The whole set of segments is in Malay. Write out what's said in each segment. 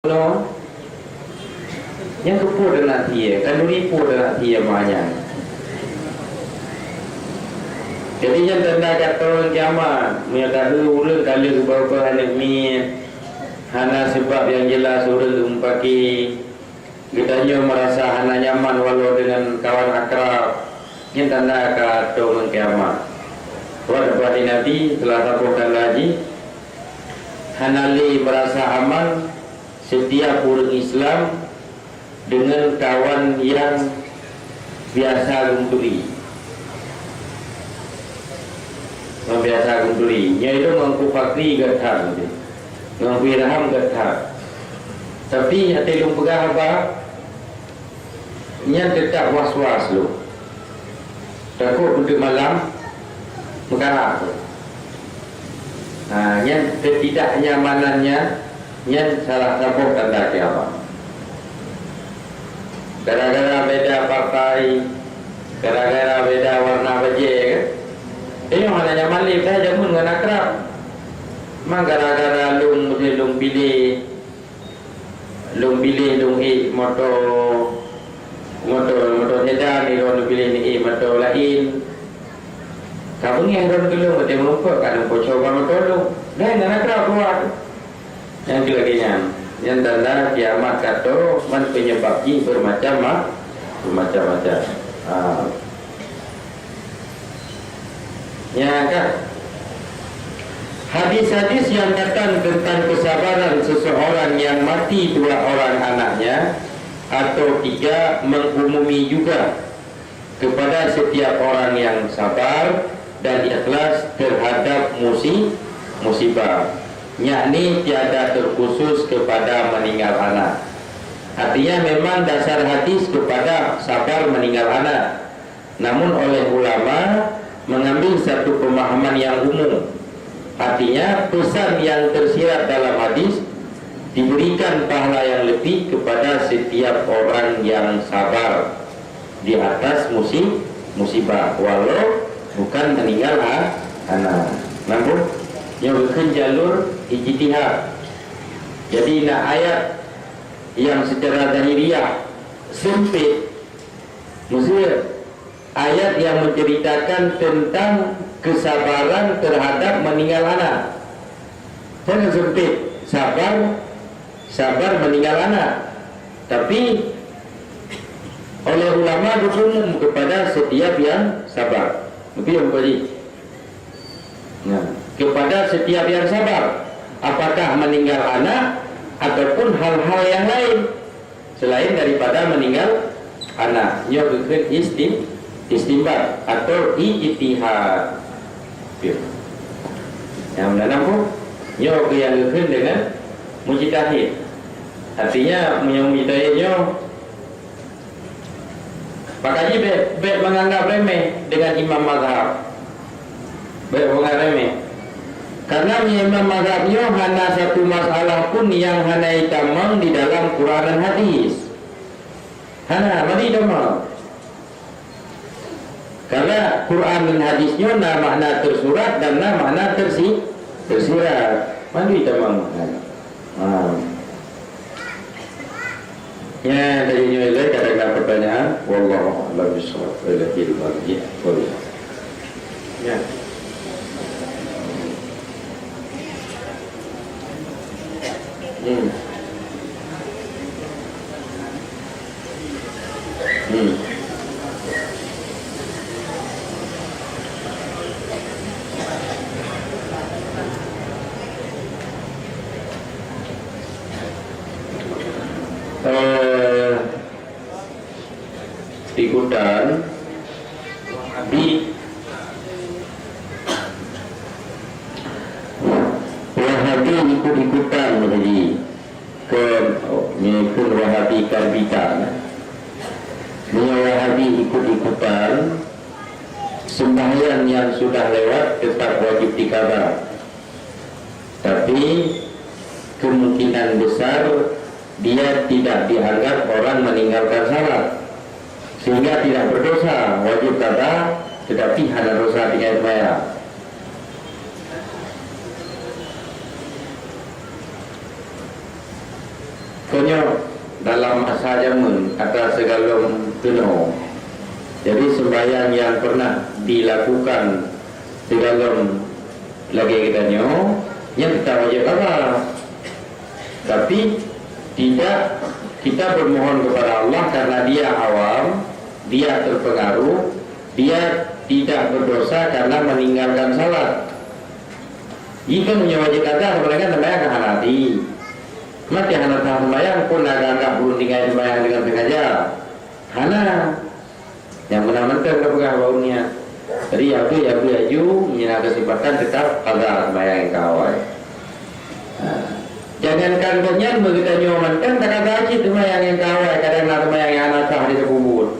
no yang kepo dengan dia kan ribu dengan dia banyak. Jadi yang tanda kata orang kiamat mereka urang kali beberapa anak ni hana sebab yang jelas urang umpaki kitanya merasa hana nyaman walau dengan kawan akrab. Yang tanda kata orang kiamat. Pada nanti telah tabuhkan lagi hanali merasa aman setiap orang Islam dengan kawan yang biasa gumpuli. Biasa gumpuli. Nya itu mengaku fakri gatha, mengaku irham gatha. Tapi hati lu pegah apa? Nya tetap was-was lu. Takut untuk malam perkara tu. Yang ketidaknyamanannya yang salah satu tanda kiamat. Gara-gara beda pakai, gara-gara beda warna baju kan. Ini mana nyaman lip dah jamun dengan akrab. Mang gara-gara lung pilih motor sedan ni orang pilih ni motor lain. Kamu ni orang dulu macam lupa kadang kau coba motor lu. Dah nak kerap keluar. Yang kelaganya, yang tanda kiamat kata man penyebabnya bermacam-macam. Ya kan? Hadis-hadis yang datang tentang kesabaran seseorang yang mati dua orang anaknya atau tiga mengumumi juga kepada setiap orang yang sabar dan ikhlas terhadap musibah, yakni tiada terkhusus kepada meninggal anak. Artinya memang dasar hadis kepada sabar meninggal anak, namun oleh ulama mengambil satu pemahaman yang umum. Artinya pesan yang tersirat dalam hadis diberikan pahala yang lebih kepada setiap orang yang sabar di atas musibah walau bukan meninggal anak. Nampak? Yang bukan jalur ijtihad. Jadi nak ayat yang secara zahiriah sempit, maksudnya ayat yang menceritakan tentang kesabaran terhadap meninggal anak. Jangan sempit, sabar meninggal anak. Tapi oleh ulama berumum kepada setiap yang sabar. Lebih yang tadi. Nah, kepada setiap yang sabar, apakah meninggal anak ataupun hal-hal yang lain selain daripada meninggal anak. Ia bukan istimbat atau ijtihad. Yang menanam ia yang bukan dengan mujtahid. Artinya mujtahidnya makanya baik menganggap remeh dengan imam mazhab. Baik menganggap remeh. Karena imam mazhabnya hanya satu masalah pun yang hanya itamang di dalam Quran dan hadis. Hanya mari doma. Karena Quran dan hadisnya na makna tersurat dan na makna tersirat. Mari itamang. Ya, dari nilai kadang-kadang pertanyaan, wallahu a'lam bishawab. Ya. Ikutan di Wahabi ikut-ikutan menjadi mengikut Wahabi karbitan. Wahabi ikut-ikutan sembahyang yang sudah lewat tetap wajib dikabah. Tapi kemungkinan besar dia tidak dianggap orang meninggalkan salat, sehingga tidak berdosa, wajib qada, tetapi hanya dosa dengan bayar. Contohnya dalam masa zaman ada segala kuno. Jadi sembahyang yang pernah dilakukan segala lagi kitanya yang kita wajib apa? Tapi tidak, kita bermohon kepada Allah karena dia awam, dia terpengaruh, dia tidak berdosa karena meninggalkan salat. Jika punya wajib kata mereka sembahyang ke hati. Mati hana sembahyang pun agak belum tinggal sembahyang dengan sengaja. Hana yang menang-menang kepegang baunya. Jadi ya menyenang kesempatan tetap ada sembahyang yang kawal. Jangankan banyak begitu nyoman kan tak ada aja sembahyang yang kawal. Kadang nak sembahyang yang anak sah di kubur.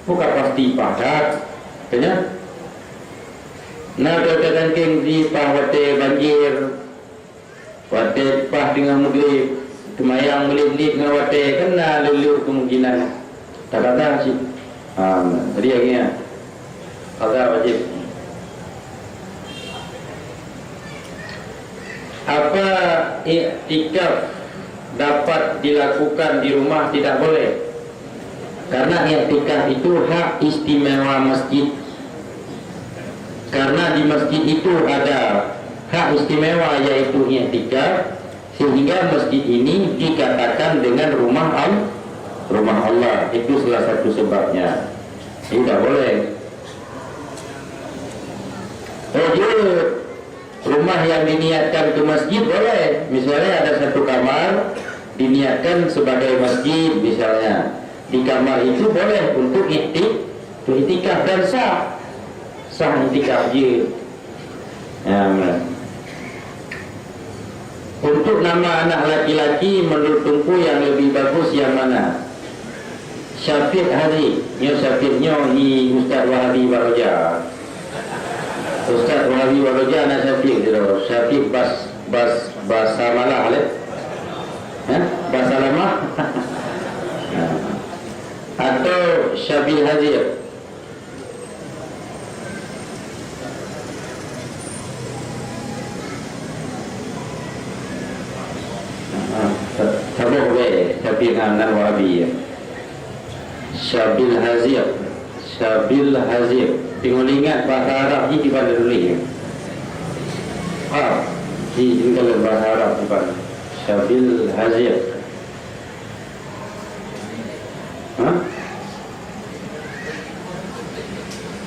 Bukan pasti padat. Tanya. Nah berkaitan gengsi pahwate banjir, wate pah dengan maghrib. Kemayang melip-lip dengan wate kena lelur kemungkinan tak ada sih. Jadi akhirnya ada wajib. Apa iktikaf dapat dilakukan di rumah? Tidak boleh, karena iktikaf itu hak istimewa masjid. Karena di masjid itu ada hak istimewa yaitu iktikaf, sehingga masjid ini dikatakan dengan rumah Allah. Itu salah satu sebabnya. Tidak boleh. Rumah yang diniatkan ke masjid boleh. Misalnya ada satu kamar diniatkan sebagai masjid misalnya. Di kamar itu boleh untuk iktikaf dan sah iktikaf je. Untuk nama anak laki-laki menurut Tunku yang lebih bagus yang mana? Syafiq Hari. Syafiqnya ni Ustaz Wahabi Waroja. Ustaz Wahabi Waroja anak Syafiq tu. Syafiq bahasa malah le. Bahasa lama. Atau Syabil Hazir. Sabuk boleh, tapi dengan Wahabi. Syabil Hazir. Tengok ingat bahasa Arab ni di mana dulu ni. Di tinggal bahasa Arab di mana. Syabil Hazir.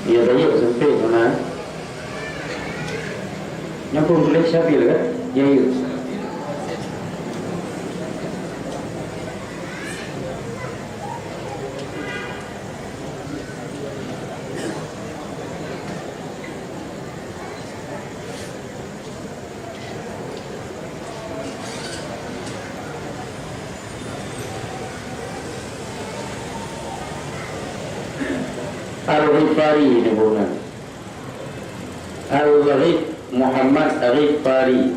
Ya banyak sempit mana. Yang pun boleh Syabil kan? Ya. Al-Ghifari ni bukan. Al-Ghif Muhammad Al-Ghifari.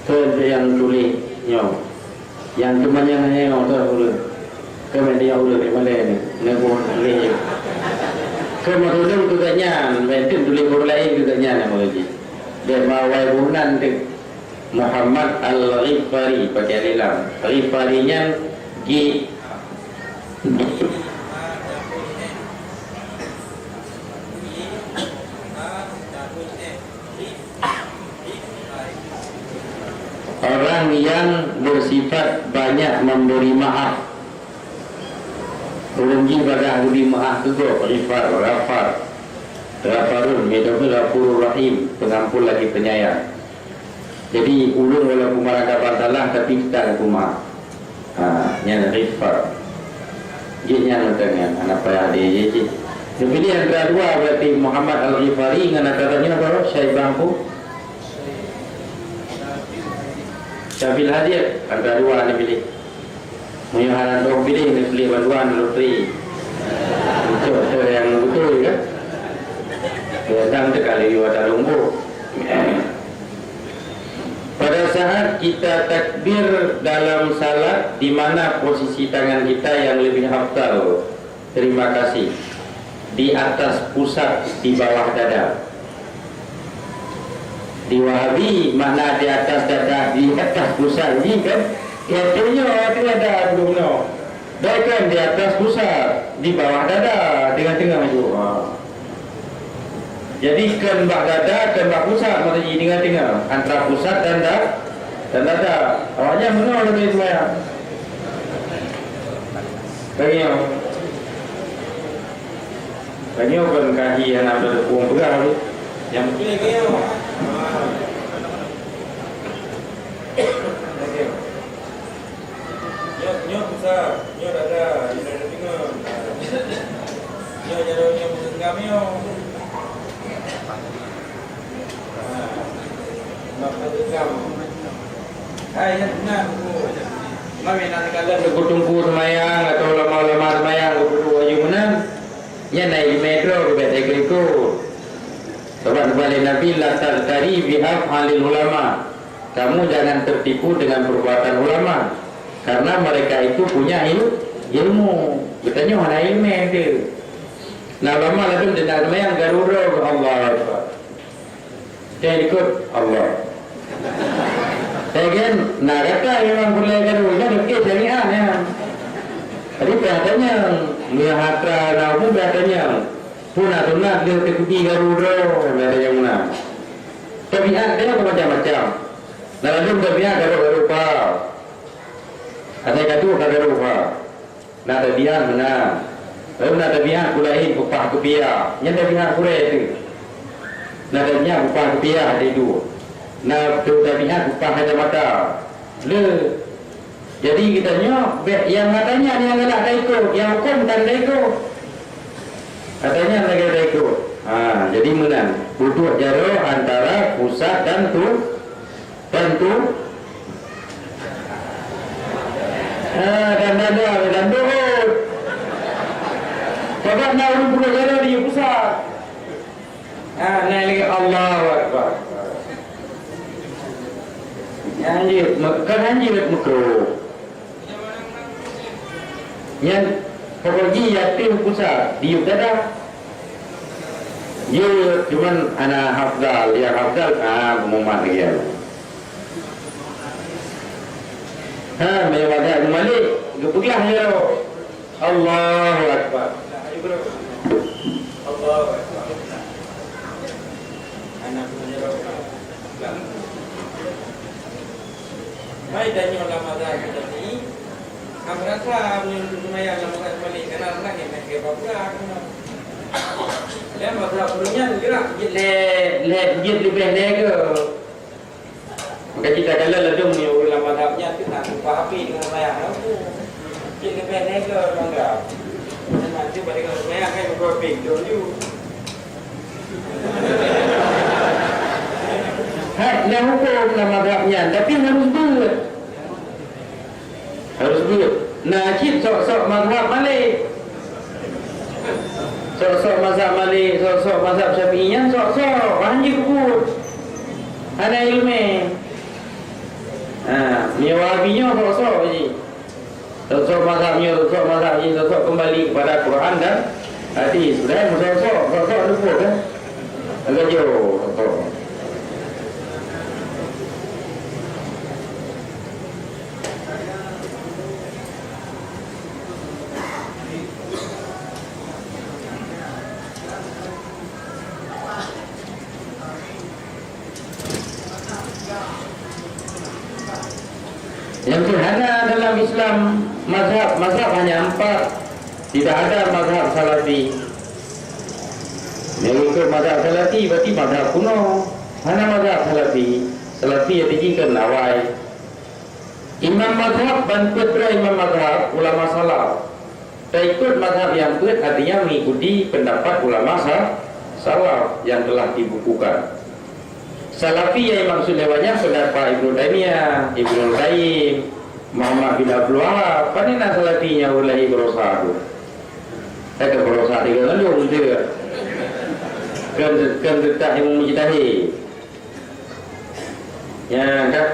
Itu yang tulisnya. Yang cuma yang tu boleh. Kemudian dia boleh di mana ni? Nebo tulis. Kemudian tu katnya, mungkin tulis boleh tu katnya nama lagi. Dia bawa bulan tu Muhammad Al-Ghifari pakai lilam. Ghifarinya orang yang bersifat banyak memberi maaf. Urungi pada beri maaf juga. Ghafarun, yaitu Ghafurur Rahim, pengampun lagi penyayang. Jadi ulun walaupun mereka bersalah tapi kita aku maaf. Yang Ghifar. Jadinya dengan anak payah dia je. Jadi yang kedua berarti Muhammad Al-Ghifari dengan katanya apa? Syekh Bangku. Syabil Hadir antara dua ni pilih. Muyahanan tu pilih ni pilih bantuan loteri. Itu yang betul kan? Datang sekali ada lumpuh. Pada saat kita takbir dalam salat, di mana posisi tangan kita yang lebih afdal? Terima kasih. Di atas pusat, di bawah dada. Di Wahabi makna di atas dada, di atas pusat ni kan artinya itu ada belum no. Dia kan di atas pusat, di bawah dada, tengah-tengah itu. Jadi kembak dada, kembak pusat maksudnya di tengah-tengah antara pusat dan dada. Awaknya mana lebih itu ya? Banyak kan kaji yang ada tepung pegang yang Nyo besar, nyo ada, nyo ada tinggal. Nyo jalannya bukan kami yo. Bapak tukang. Hai, yang benar. Mami nanti kalian tunggu semayang atau lama-lama semayang kudu wajib menan. Ya naik metro ke betek itu. Sobat kembali Nabi latar tari bihaf halil ulama. Kamu jangan tertipu dengan perbuatan ulama. Karena mereka itu punya ilmu. Katanya mana ilmu itu. Nah lama lalu dengar yang Garuda Allah. Saya ikut Allah. Saya kan, nah kata memang boleh Garuda dekat syariah ya. Tadi katanya Mihatra naupun katanya punat dia terkuti Garuda katanya mana. Tabiat dia macam-macam. Nah lalu tabiat Garuda. Ada kata kada rupa. Nak tabiat mana? Lalu nak tabiat kulain upah kepia. Yang tabiat kulai itu. Nak tabiat upah kepia ada itu. Nak tabiat upah ada mata. Le. Jadi kitanya yang katanya yang nak daiko, yang hukum dan daiko. Katanya lagi daiko. Jadi menang. Butuh jarak antara pusat dan tu. Dan dohut. Sebab nak urut jalan dia pusat. Naik lagi Allahu Akbar. Anjir, kan anjir makro. Yang pokoknya yatim pusat dia dada. Dia cuman anak hafdal, yang hafdal pengumuman dia. Memang ada malik, pergilah ya. Allahu Akbar. Allahu Akbar. Anak punya Mai dan ulama dah kita ni, amrasa menyuruh semaya ulama kembali kerana orang yang nak ke Papua. Lem masa punya gerak Jid lebih lega. Maka kita kalau ledung ni ulama dapnya kita upah api dengan semaya aku. Jid lebih lega bangga. Nanti balik ke semaya kan berapa ping dulu. Nak hukum nama dapnya, tapi harus buat. Nah, cip sok-sok mazhab Malik. Sok-sok mazhab Malik, sok-sok mazhab Syafi'iyah, sok-sok banjir kubur. Ada ilmu. Ni Wahabinya sok-sok je. Sok-sok mazhabnya, sok-sok kembali kepada Quran dan hadis. Sudah sok-sok lupa kan? Agak jauh sok-sok. Yang ada dalam Islam mazhab hanya 4. Tidak ada mazhab Salafi. Yang ikut mazhab Salafi berarti mazhab kuno. Mana mazhab Salafi? Salafi yang dijikan awal. Imam mazhab dan putra imam mazhab ulama salaf. Tak ikut mazhab yang kuat artinya mengikuti pendapat ulama salaf yang telah dibukukan. Salafi yang maksud lewatnya pendapat Ibnu Taimiyah, Ibnu Qayyim, Muhammad bin Abdul Wahab. Panina salafinya ulai berusaha tu. Saya berusaha tiga kali orang dia. Kan tetap yang mujtahid. Ya kan?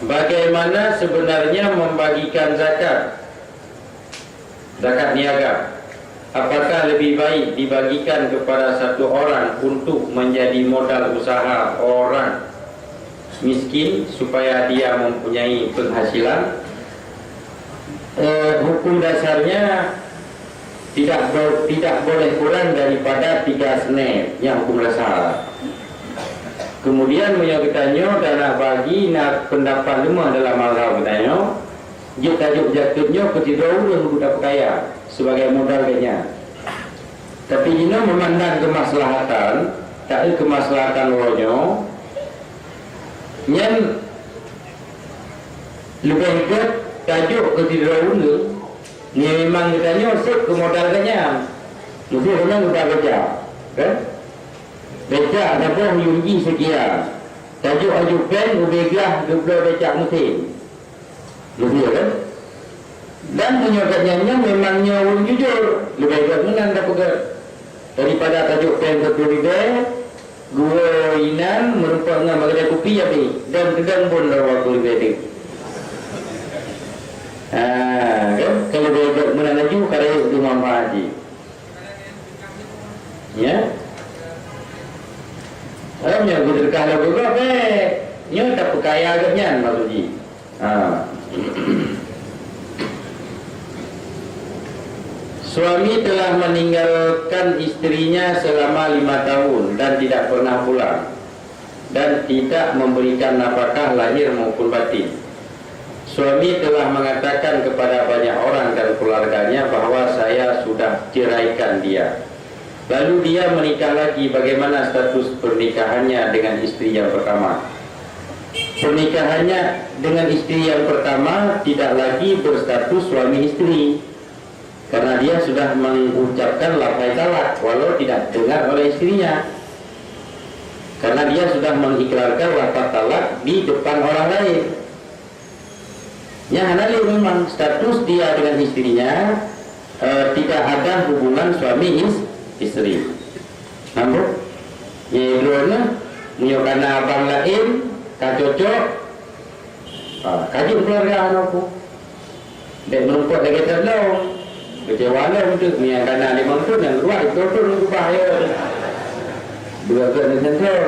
Bagaimana sebenarnya membagikan zakat? Zakat niaga. apakah lebih baik dibagikan kepada satu orang untuk menjadi modal usaha orang miskin supaya dia mempunyai penghasilan? Hukum dasarnya tidak boleh kurang daripada 3 seneh yang hukum dasar. Kemudian menyakitannya dana bagi nak pendapat lemah dalam mazhab katanya, dia tajuk jatuhnya ketidakan yang budak kaya sebagai modal kayaknya. Tapi jika memandang kemaslahatan, tak ada kemaslahatan rohnya, yang lebih ke tajuk ketidakan ni memang katanya set ke modal kayaknya. Mesti orang kita baca, kan? Baca ada pun yunji sekian. Tajuk ajukan ubegah dua baca musim. Lebih kan? Dan penyokatnya memangnya orang jujur. Lebih baik menang tak pegat. Daripada tajuk pen ketulidah, gua inan merupakan magada kopi ya bi. Dan tegang pun dah waktu lebih. Kan? Kalau baik menang laju karya itu manfaat je. Ya? Orangnya kita dekah lagu berapa? Nya tak perkaya agaknya maksudnya. Suami telah meninggalkan istrinya selama 5 tahun dan tidak pernah pulang dan tidak memberikan nafkah lahir maupun batin. Suami telah mengatakan kepada banyak orang dan keluarganya bahwa saya sudah ceraikan dia. Lalu dia menikah lagi. Bagaimana status pernikahannya dengan istri yang pertama? Pernikahannya dengan istri yang pertama tidak lagi berstatus suami istri, karena dia sudah mengucapkan lafaz talak walau tidak dengar oleh istrinya, karena dia sudah mengikrarkan lafaz talak di depan orang lain. Yang halal memang status dia dengan istrinya tidak ada hubungan suami istri. Nampak? Yang dulunya menyokana abang lain tak cocok. Kaji keluarga anakku. Dan merumput lagi terlalu kecewa lah untuk yang kena 5 tahun yang keluar itu tu bahaya. Dua ke sensor.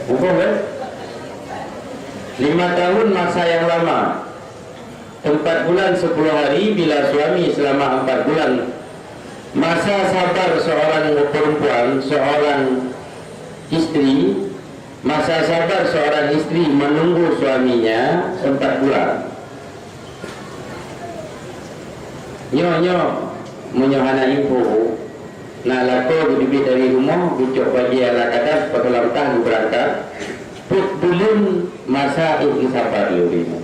Hukum kan? 5 tahun masa yang lama. 4 bulan 10 hari bila suami selama 4 bulan. Masa sabar seorang perempuan, seorang istri, masa sabar seorang istri menunggu suaminya 4 bulan. Nyo menyohana info. Nah lako berdiri dari rumah, bucok bagi ala kadar pada lamtah berangkat. Put belum masa itu sabar dulu.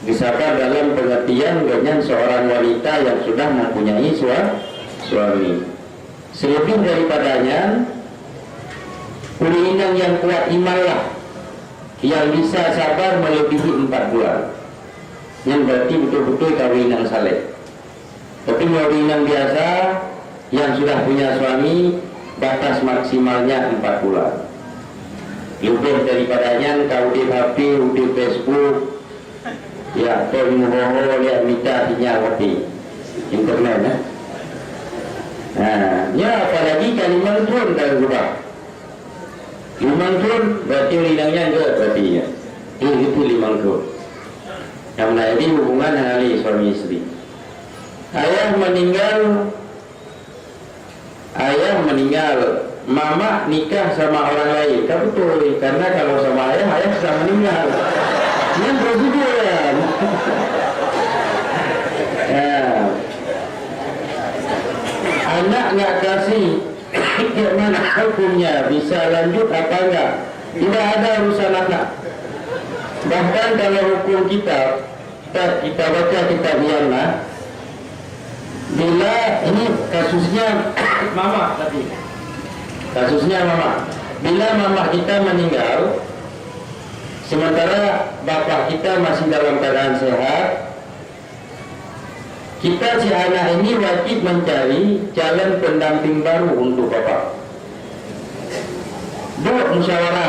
Disabar dalam pengertian dengan seorang wanita yang sudah mempunyai suami. Selebih daripadanya, perlindungan yang kuat imanlah yang bisa sabar melebihi 4 bulan. Yang berarti betul-betul kawinan saleh. Tapi kawinan biasa yang sudah punya suami, batas maksimalnya 4 bulan. Lebih daripadanya kau di HP, di Facebook, ya, kau muhoho lihat minta sinyal hati internet, ya apalagi kalimat turun kalau berubah. Limang turun berarti lidangnya enggak berarti ya. Itu limang turun. Yang menjadi hubungan ahli suami istri. Ayah meninggal, mama nikah sama orang lain. Tak betul, karena kalau sama ayah sudah meninggal. Ini prosedur ya. Anak nggak kasih, gimana hukumnya? Bisa lanjut apa enggak? Tidak ada urusan anak. Bahkan kalau hukum kita baca kitab Yana, bila ini kasusnya mama tadi, bila mama kita meninggal, sementara bapak kita masih dalam keadaan sehat, kita si anak ini wajib mencari jalan pendamping baru untuk bapak. Buat musyawarah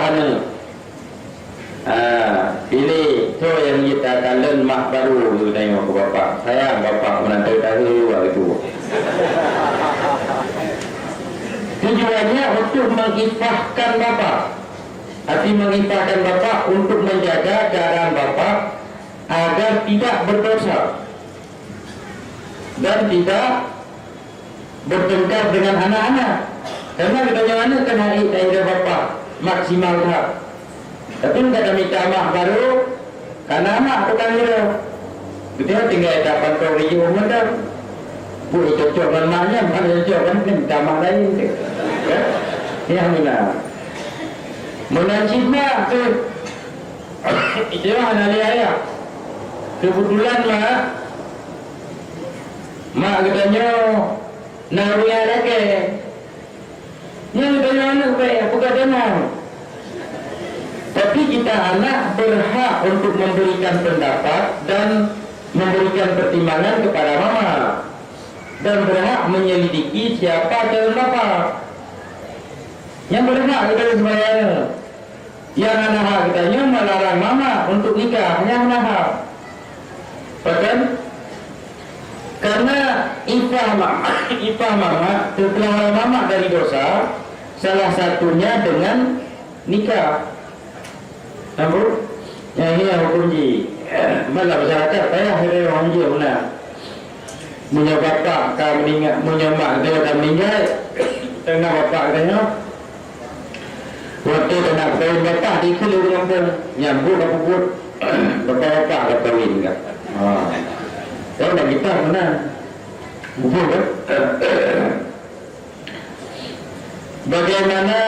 pilih so yang kita kalian mak baru tu tengok ke bapak. Sayang bapak menantu tahu itu. Tujuannya untuk mengifahkan bapak. Arti mengifahkan bapak untuk menjaga keadaan bapak agar tidak berdosa dan tidak bertengkar dengan anak-anak. Karena katanya mana kena air bapak maksimal tak. Tapi kata minta mak baru karena mak tukang kira. Kita tinggal dapat kau riuh macam. Boleh cocok dengan maknya, mana cocok kan minta mak lain. Yang mana? Menajiblah tu. Itulah anak ayah. Kebetulan mak katanya naruya lagi. Yang katanya anak baik, aku kata nak. Tapi kita anak berhak untuk memberikan pendapat dan memberikan pertimbangan kepada mama dan berhak menyelidiki siapa calon bapak. Yang berhak kita semuanya. Yang anak hak katanya melarang mama untuk nikah, yang anak hak. Bahkan karena ifah mama terkeluar mama dari dosa, salah satunya dengan nikah. Namun yang ini yang kunci. Mana masyarakat saya hari orang je mana. Punya bapak kau meninggal, punya mak dia dah meninggal. Tengah bapak katanya. Waktu tengah kahwin bapak di keluar kampung nyambut apa pun. Bapak-bapak dah kahwin kan. Tahu dah kita mana? Betul kan? Bagaimana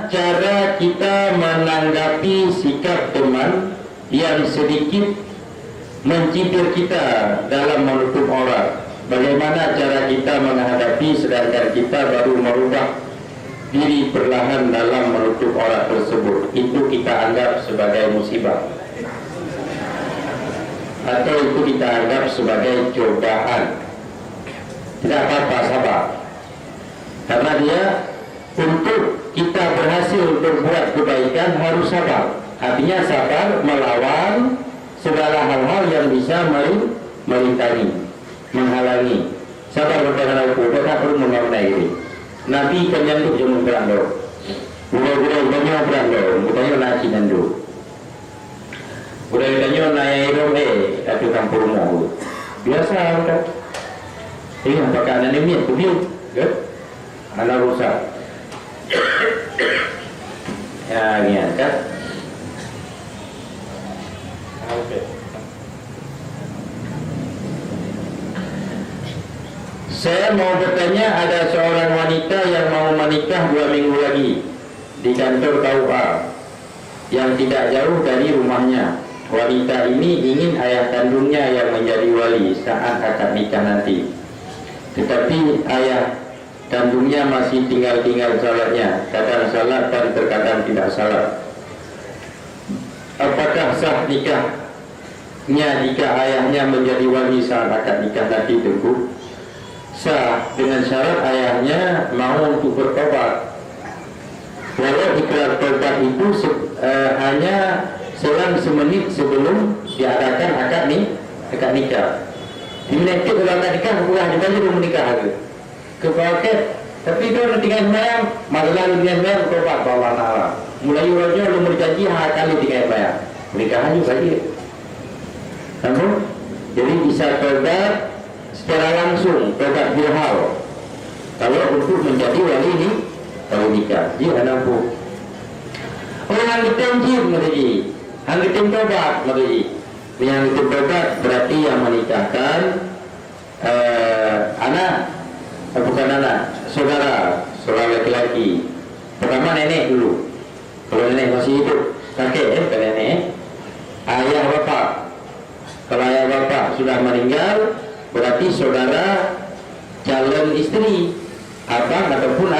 cara kita menanggapi sikap teman yang sedikit mencibir kita dalam menutup aurat? Bagaimana cara kita menghadapi sedangkan kita baru merubah diri perlahan dalam menutup aurat tersebut? Itu kita anggap sebagai musibah atau itu kita anggap sebagai cobaan. Tidak apa-apa, sabar. Karena dia untuk kita berhasil berbuat kebaikan harus sabar. Artinya sabar melawan segala hal-hal yang bisa merintangi, menghalangi. Sabar bertahan aku, tak perlu mengamalkan diri. Nabi kan nyanduk jangan berando. Budak-budak banyak berando, budaya nasi nyanduk. Budaya naik hidung tapi kampur mau. Biasa budak. Ini apakah anak ini kubiu? Kan? Anak rusak. Ya, ni kan? Saya mau bertanya, ada seorang wanita yang mau menikah 2 minggu lagi di kantor KUA yang tidak jauh dari rumahnya. Wanita ini ingin ayah kandungnya yang menjadi wali saat akad nikah nanti. Tetapi ayah kandungnya masih tinggal salatnya, kadang salat dan terkadang tidak salat. Apakah sah nikahnya jika ayahnya menjadi wali saat akad nikah nanti? Tentu sah dengan syarat ayahnya mau untuk bertobat. Walau ikrar tobat itu hanya selang semenit sebelum diadakan akad nikah. Dimenit kalau akad nikah bukan hanya belum menikah lagi. Kepaket, tapi itu nanti kan sembahyang, masalah dengan sembahyang tobat bawa Allah. Mulai urutnya belum berjanji kali 3 sembahyang, nikahan juga dia. Namun, jadi bisa tobat secara langsung, tobat bilhal. Kalau untuk menjadi wali ini, kalau nikah, dia anak bu. Orang kita jib menjadi, orang kita tobat menjadi. Yang itu tobat berarti yang menikahkan anak. Bukan anak, saudara laki-laki. Pertama nenek dulu. Kalau nenek masih hidup, kakek bukan nenek. Ayah bapak. Kalau ayah bapak sudah meninggal, berarti saudara calon istri, abang ataupun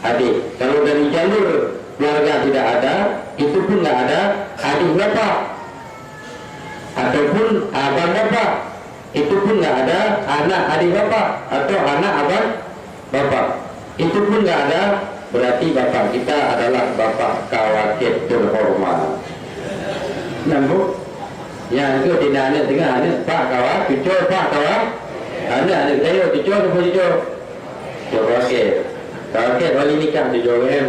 adik. Kalau dari jalur keluarga tidak ada, itu pun tidak ada adik bapak ataupun abang bapak. Itu pun nggak ada anak adik bapak atau anak abang bapak. Itu pun nggak ada, berarti bapak kita adalah bapak kawakib terhormat. Namun Yang itu tidak ada tengah ada pak kawan, cucur pak kawan, ada tayo cucur apa cucur? Cucur okey. Kalau okey wali nikah cucur kan.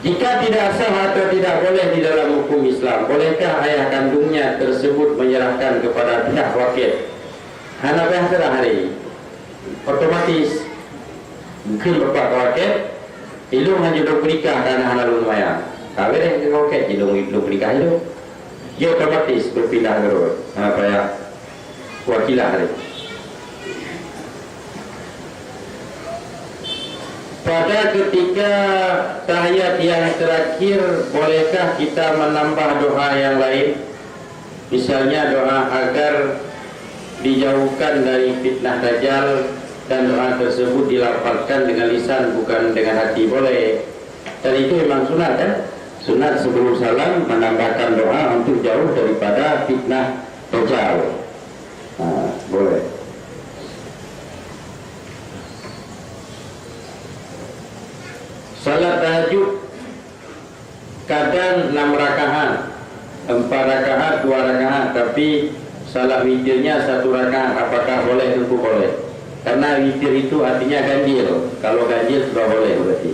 Jika tidak sah atau tidak boleh di dalam hukum Islam, bolehkah ayah kandungnya tersebut menyerahkan kepada pihak wakil? Hanafiah salah hari. Otomatis mungkin bapak wakil ilmu hanya dok berikah karena anak lumayan. Tapi yang wakil ilmu berikah itu, dia otomatis berpindah ke Hanafiah wakilah hari. Pada ketika tahiyat yang terakhir, bolehkah kita menambah doa yang lain? Misalnya doa agar dijauhkan dari fitnah dajjal, dan doa tersebut dilafalkan dengan lisan bukan dengan hati, boleh. Dan itu memang sunat kan? Sunat sebelum salam menambahkan doa untuk jauh daripada fitnah dajjal. Boleh. Salat tahajud kadang 6 rakaat, 4 rakaat, 2 rakaat, tapi salat witirnya 1 rakaat. Apakah boleh? Tentu boleh. Karena witir itu artinya ganjil. Kalau ganjil sudah boleh berarti.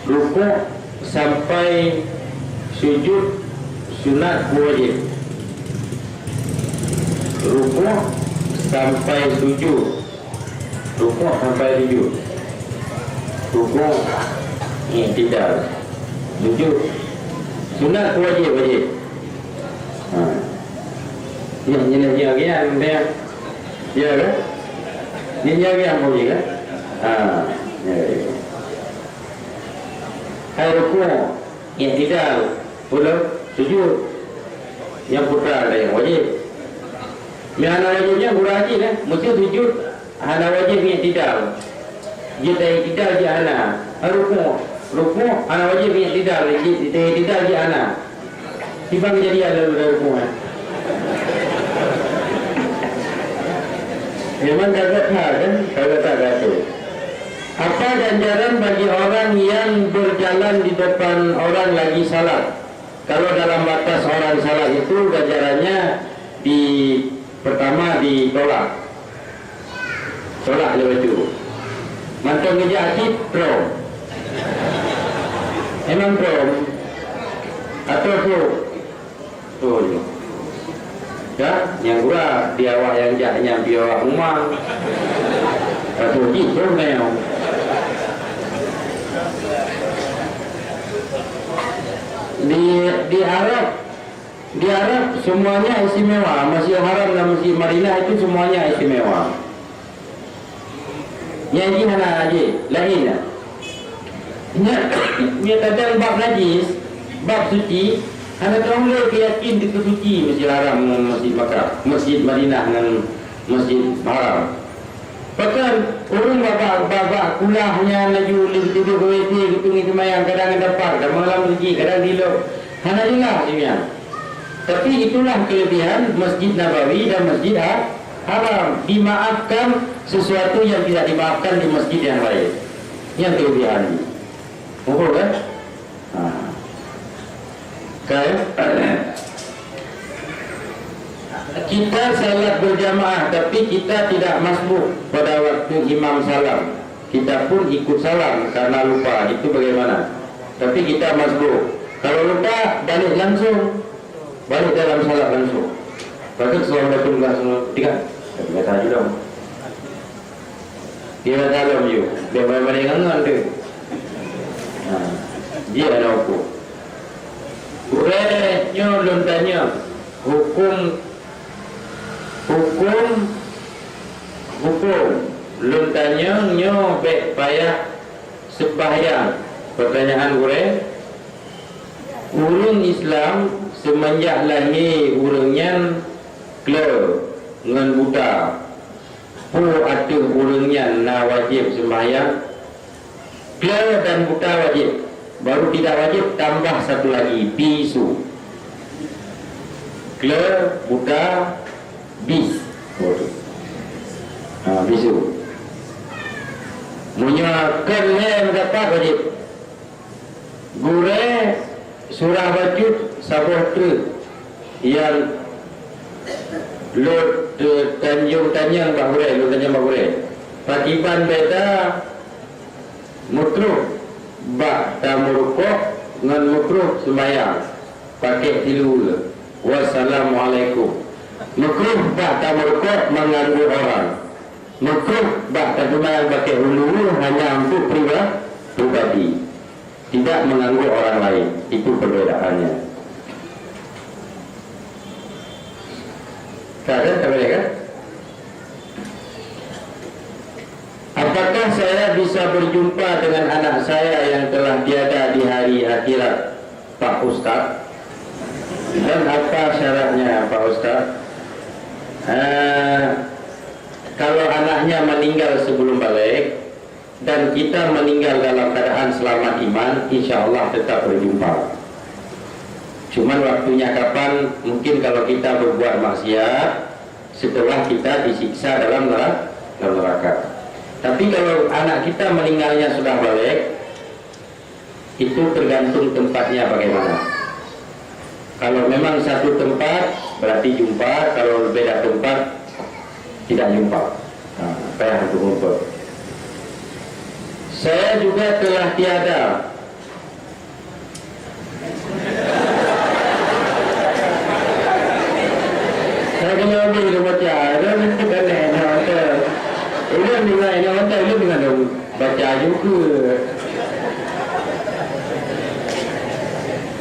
Rukuk sampai sujud sunat wajib. Rukuk sampai sujud. Rukuk sampai sujud. Rukuk tidak. Sujud sunat wajib. Ini kan? Ya kan? Ini yang boleh kan? Hai rukuk yang tidak boleh sujud. Yang putra ada yang wajib. Yang wajibnya kurang lagi kan? Mesti sujud. Hana wajib yang tidak. Jika tidak je ana. Rukuk ana wajib yang tidak. Jika tidak je ana. Tiba menjadi ada rukuk. Memang kagak kan? Kagak tu. Apa ganjaran bagi orang yang berjalan di depan orang lagi salat? Kalau dalam batas orang salat itu ganjarannya pertama ditolak. Tolak lewat itu. Mantap kerja akid prom. Emang prom atau tu. Ya, yang gua dia awak yang jahnya biawak rumah. Atau gitu neo. Di Arab semuanya istimewa. Masjid Haram dan Masjid Madinah itu semuanya istimewa. Yang ini hana aja lainnya. Dia kadang bab najis, bab suci, hana tahu yakin di kesuci Masjid Haram dengan Masjid Makkah, Masjid Madinah dengan Masjid Haram. Bahkan orang babak kulahnya laju tidur berweti ketungi semayang, kadang dapat, kadang malam suci, kadang dilok. Hana dengar sebenarnya. Tapi itulah kelebihan Masjid Nabawi dan Masjid Haram. Dimaafkan sesuatu yang tidak dimaafkan di masjid yang lain. Yang kelebihan ini. Betul kan? Kita salat berjamaah, tapi kita tidak masbuk pada waktu imam salam. Kita pun ikut salam karena lupa. Itu bagaimana? Tapi kita masbuk. Kalau lupa, balik langsung. Balik dalam salat langsung. Bahkan Assalamualaikum warahmatullahi wabarakatuh. Dia tanya dong. Dia dalam you. Dia balik ngangan tu. Dia ada hukum. Kurenya belum tanya hukum belum tanya nyo baik payah sembahyang. Pertanyaan urang Islam semenjak lahir urangnya kler dengan buta. Ada urangnya na wajib sembahyang. Kler dan buta wajib. Baru tidak wajib tambah satu lagi bisu. Kler, buta, bis. Bisu. Munyakan mendapat wajib. Gure surah wajib 1 sebuah truk yang load Tanjung Tanyang Bahurai, load Tanjung Bahurai. Patiban beda mutruk bak tamurukok dengan mutruk sembahyang pakai tilu. Wassalamualaikum. Makruh bak tamurukok mengganggu orang. Makruh bak tamurukok pakai ulu hanya untuk pribadi, tidak mengganggu orang lain. Itu perbedaannya. Tak boleh kan? Apakah saya bisa berjumpa dengan anak saya yang telah tiada di hari akhirat, Pak Ustaz? Dan apa syaratnya, Pak Ustaz? Kalau anaknya meninggal sebelum balik dan kita meninggal dalam keadaan selamat iman, insya Allah tetap berjumpa. Cuman waktunya kapan? Mungkin kalau kita berbuat maksiat setelah kita disiksa dalam neraka. Tapi kalau anak kita meninggalnya sudah balik, itu tergantung tempatnya bagaimana. Kalau memang satu tempat berarti jumpa, kalau beda tempat tidak jumpa. Nah, payah untuk ngumpul. Saya juga telah tiada. Saya kena ambil dia baca. Dia mesti kena hotel. Dia dengan hotel, dia dengan baca juga.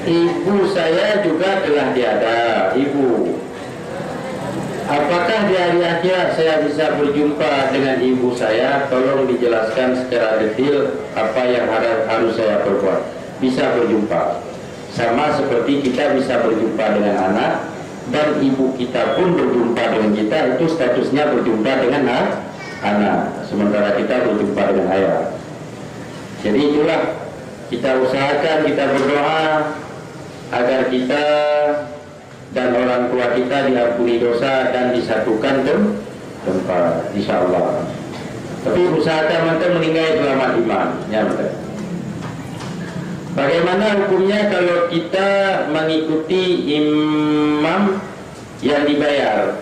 Ibu saya juga telah tiada. Ibu, apakah di hari akhirat saya bisa berjumpa dengan ibu saya? Tolong dijelaskan secara detail apa yang harus saya perbuat. Bisa berjumpa. Sama seperti kita bisa berjumpa dengan anak, dan ibu kita pun berjumpa dengan kita, itu statusnya berjumpa dengan anak, sementara kita berjumpa dengan ayah. Jadi itulah, kita usahakan, kita berdoa agar kita dan orang tua kita diampuni dosa dan disatukan tempat, insya Allah. Tapi usahakan mantan meninggal selamat iman, ya mantan. Bagaimana hukumnya kalau kita mengikuti imam yang dibayar?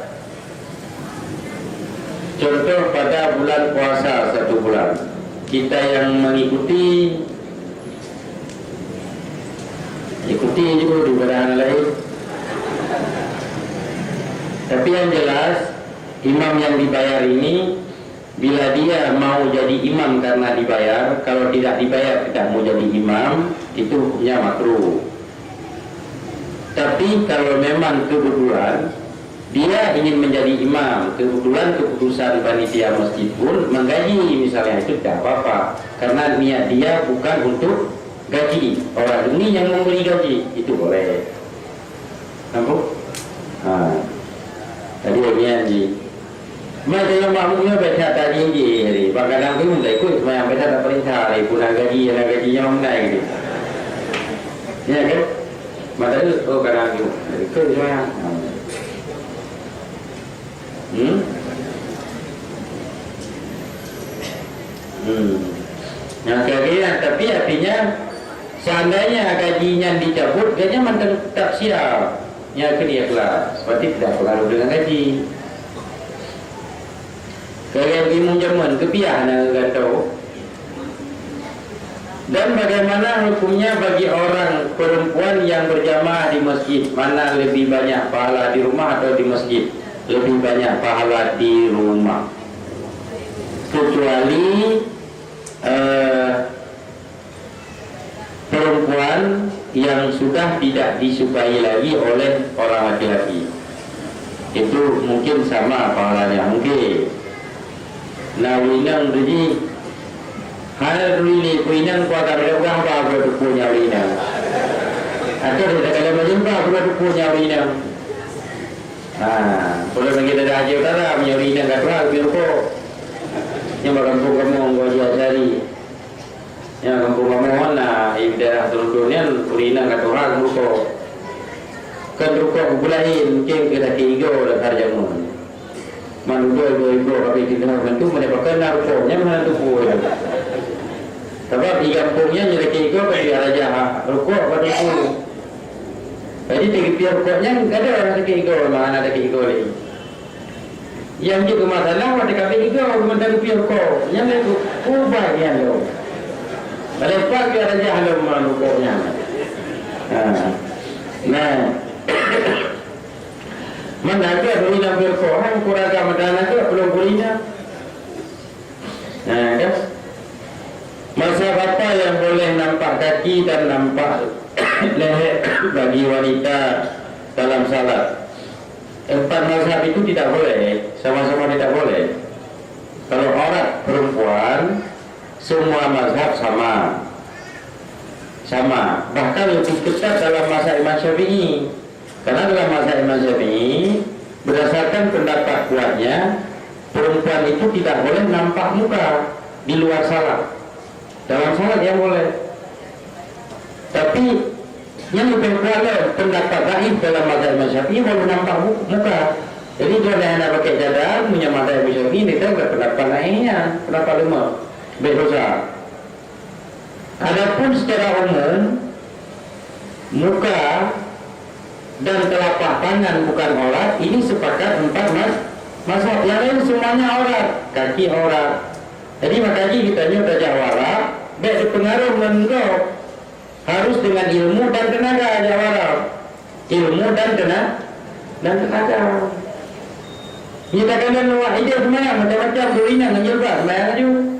Contoh pada bulan puasa 1 bulan, kita yang mengikuti juga di bidang lain. Tapi yang jelas, imam yang dibayar ini, bila dia mau jadi imam karena dibayar, kalau tidak dibayar tidak mau jadi imam, itu hukumnya makruh. Tapi kalau memang kebetulan dia ingin menjadi imam, kebetulan keputusan panitia masjid pun menggaji misalnya, itu tidak apa-apa, karena niat dia bukan untuk gaji orang ini yang memberi gaji, itu boleh. Nampak? Tadi ini macam yang makmumnya baca tadi ni, kadang tu mulai ikut semua yang baca tak perintah, punah gajinya mana gitu. Ya kan? Mata tu, oh kadang tu ikut semua yang. Yang kira, tapi artinya seandainya gajinya dicabut, gajinya mantan tak siap. Ya kerja kelas, seperti tidak pengaruh dengan gaji. Kalau bingung zaman kepiah nak tahu. Dan bagaimana hukumnya bagi orang perempuan yang berjamaah di masjid? Mana lebih banyak pahala, di rumah atau di masjid? Lebih banyak pahala di rumah. Kecuali perempuan yang sudah tidak disukai lagi oleh orang laki-laki, itu mungkin sama pahalanya mungkin. Nah, winang jadi hal ini winang kuat ada apa punya winang. Atau kalau menjumpa punya winang. Kalau kita dah ajar utara punya winang kata biarko. Yang berkampung kamu gua cari. Yang kampung kamu mana di daerah Teludurnya winang kata orang ruko. Kan ruko bulain mungkin kita tiga dah karjamu. Manusia ibu kami kita bantu mendapatkan narkonya mana tu pun. Sebab di kampungnya jadi kiko pada raja rokok pada itu. Jadi tegi piar koknya ada orang tegi ego, mana ada tegi ego lagi. Yang juga masalah pada kami ego, mentang piar kok, yang itu ubah dia lo. Lepas dia ada jalan malu koknya. Nah, mana ada beri nak piar kok, hang kurang keamanan tu belum berinya. Nah, kan? Masa apa yang boleh nampak kaki dan nampak leher bagi wanita dalam salat? 4 mazhab itu tidak boleh, sama-sama tidak boleh. Kalau aurat perempuan, semua mazhab sama. Bahkan lebih ketat dalam mazhab Imam Syafi'i. Karena dalam mazhab Imam Syafi'i, berdasarkan pendapat kuatnya, perempuan itu tidak boleh nampak muka di luar salat. Dalam salat dia boleh. Tapi yang lebih kuat pendapat dhaif dalam mazhab Imam Syafi'i boleh nampak muka. Jadi kalau anda pakai cadar punya mazhab Imam Syafi'i itu enggak pendapat lainnya, pendapat lemah, berdosa. Adapun secara umum muka dan telapak tangan bukan aurat, ini sepakat 4 mazhab. Yang lain semuanya aurat, kaki aurat. Jadi makanya kita belajar warak, baik berpengaruh menengok. Harus dengan ilmu dan tenaga jawab. Ilmu dan tenaga. Kita kena luar ide semuanya macam-macam durinya dengan jilbab, bayar ju.